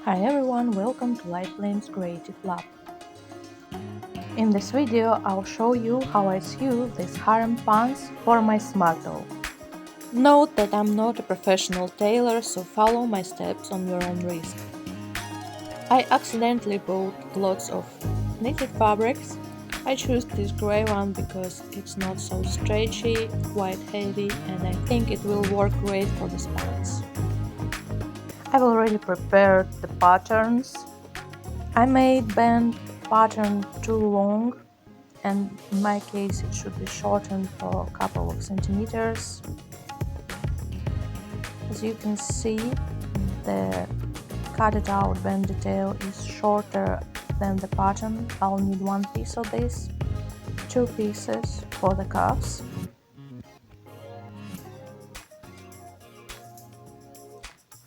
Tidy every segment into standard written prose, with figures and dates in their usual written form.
Hi everyone, welcome to Light Flames Creative Lab. In this video I'll show you how I sew these harem pants for my smart doll. Note that I'm not a professional tailor, so follow my steps on your own risk. I accidentally bought lots of knitted fabrics. I chose this grey one because it's not so stretchy, quite heavy, and I think it will work great for the pants. I've already prepared the patterns. I made band pattern too long, and in my case it should be shortened for a couple of centimeters. As you can see, the cut out band detail is shorter than the pattern. I'll need one piece of this, two pieces for the cuffs,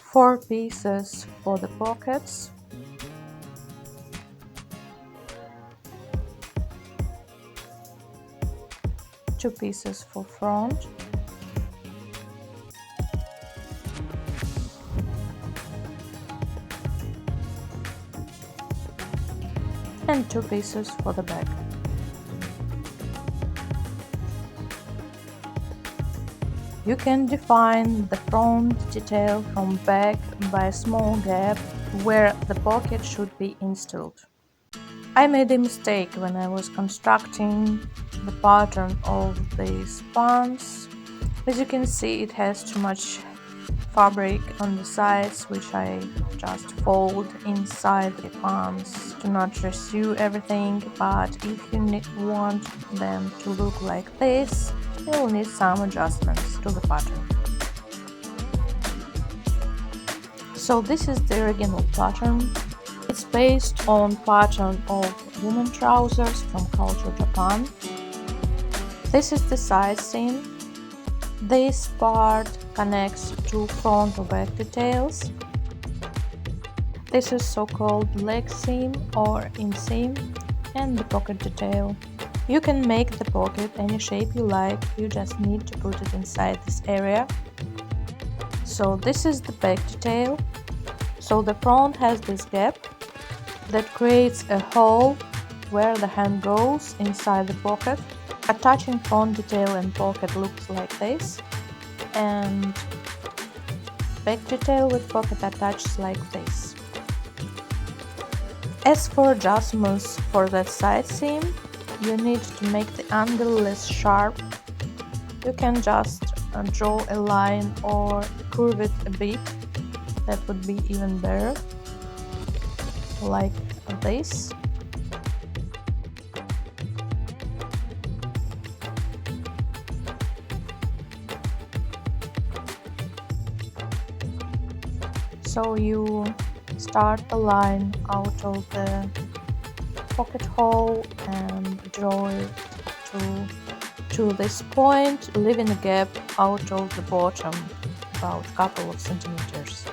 four pieces for the pockets, two pieces for front, and two pieces for the back. You can define the front detail from back by a small gap where the pocket should be installed. I made a mistake when I was constructing the pattern of these pants. As you can see, it has too much fabric on the sides, which I just fold inside the pants to not resew everything, but if you want them to look like this, you will need some adjustments to the pattern. So this is the original pattern. It's based on pattern of women trousers from Culture Japan. This is the side seam. This part connects to front or back details. This is so-called leg seam or inseam, and the pocket detail. You can make the pocket any shape you like, you just need to put it inside this area. So this is the back detail. So the front has this gap that creates a hole where the hand goes inside the pocket. Attaching front detail and pocket looks like this, and back detail with pocket attaches like this. As for adjustments for that side seam, you need to make the angle less sharp. You can just draw a line or curve it a bit. That would be even better, like this. So you start a line out of the pocket hole and draw it to this point, leaving a gap out of the bottom about a couple of centimeters.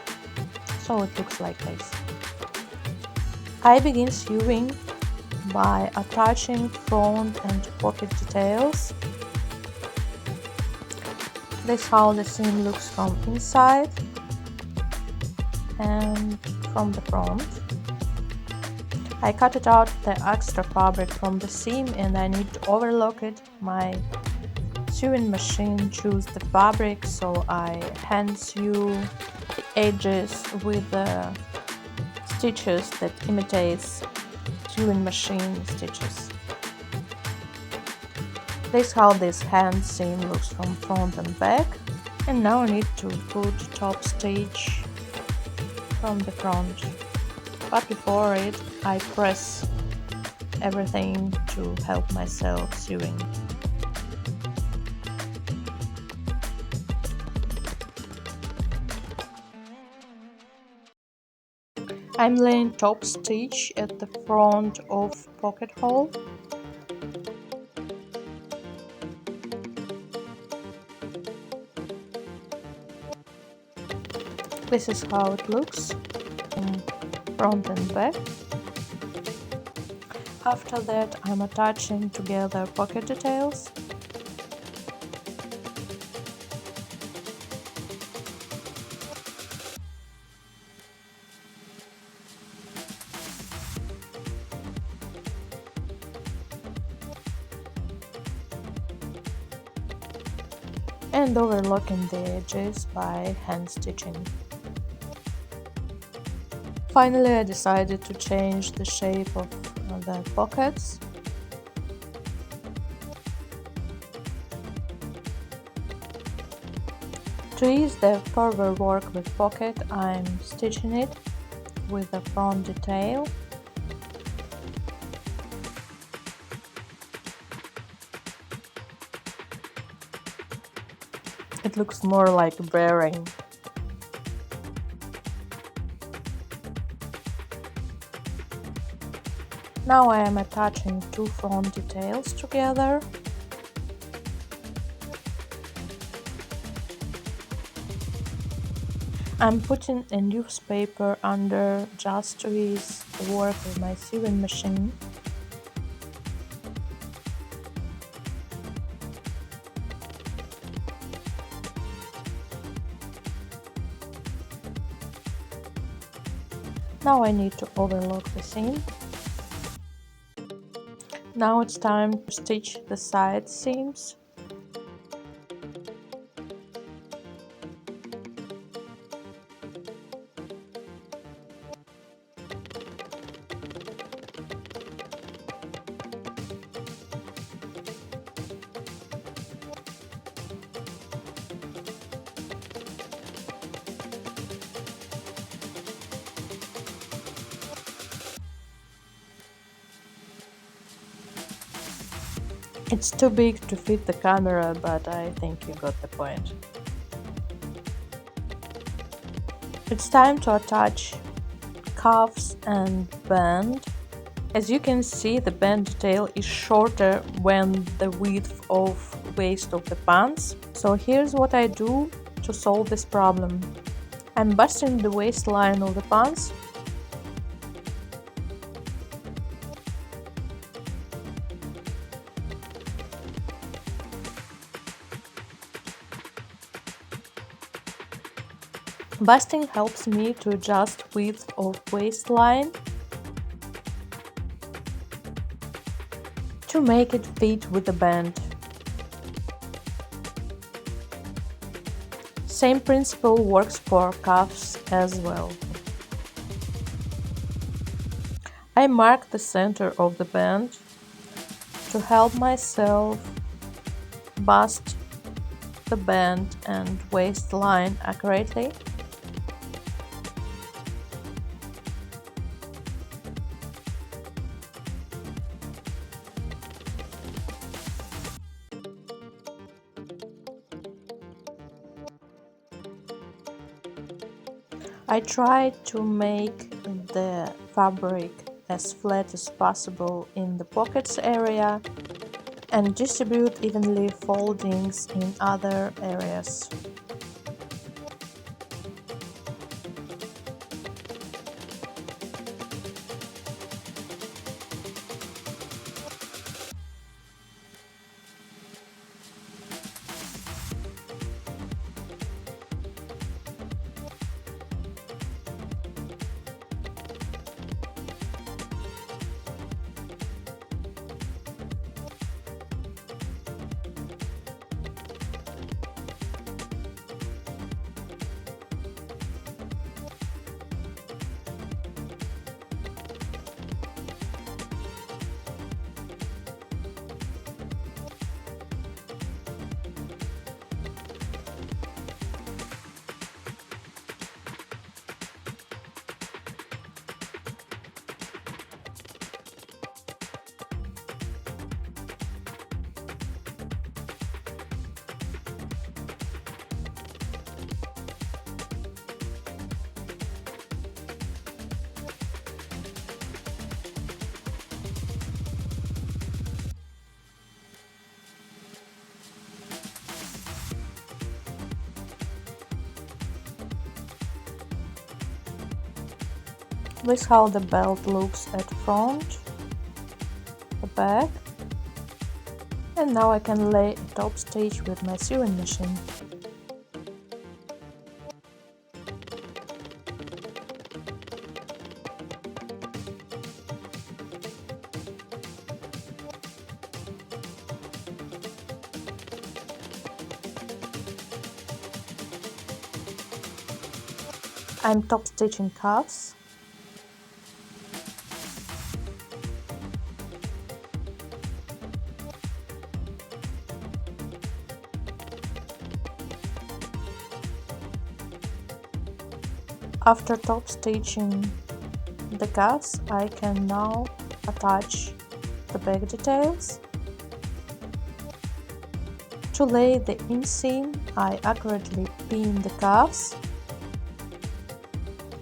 So it looks like this. I begin sewing by attaching front and pocket details. This is how the seam looks from inside and from the front. I cut it out the extra fabric from the seam and I need to overlock it. My sewing machine chews the fabric, so I hand sew the edges with the stitches that imitates sewing machine stitches. This is how this hand seam looks from front and back. And now I need to put top stitch from the front, but before it I press everything to help myself sewing. I'm laying top stitch at the front of pocket hole. This is how it looks in front and back. After that, I'm attaching together pocket details. and overlocking the edges by hand stitching. Finally, I decided to change the shape of the pockets. To ease the further work with pocket, I'm stitching it with the front detail. It looks more like a bearing. Now I am attaching two front details together. I'm putting a newspaper under just to ease the work with my sewing machine. Now I need to overlock the seam. Now it's time to stitch the side seams. It's too big to fit the camera, but I think you got the point. It's time to attach cuffs and band. As you can see, the band detail is shorter than the width of waist of the pants. So here's what I do to solve this problem. I'm busting the waistline of the pants. Busting helps me to adjust width of waistline to make it fit with the band. Same principle works for cuffs as well. I mark the center of the band to help myself bust the band and waistline accurately. I try to make the fabric as flat as possible in the pockets area and distribute evenly foldings in other areas. This is how the belt looks at front, the back, and now I can lay a top stitch with my sewing machine. I'm top stitching cuffs. After top stitching the cuffs, I can now attach the back details. To lay the inseam, I accurately pin the cuffs,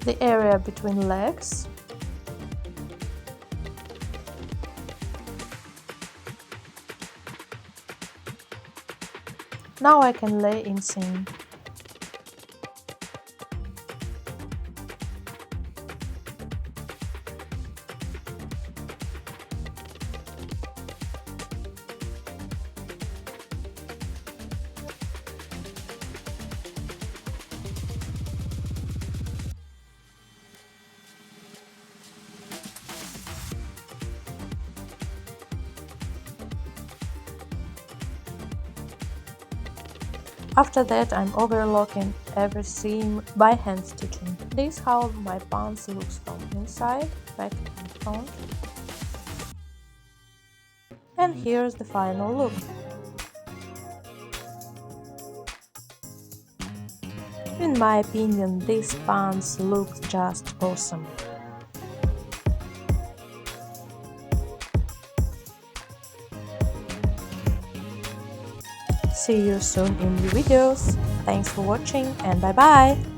the area between legs, now I can lay inseam. After that, I'm overlocking every seam by hand stitching. This is how my pants looks from inside, back and front. And here's the final look. In my opinion, these pants look just awesome. See you soon in new videos. Thanks for watching and bye bye!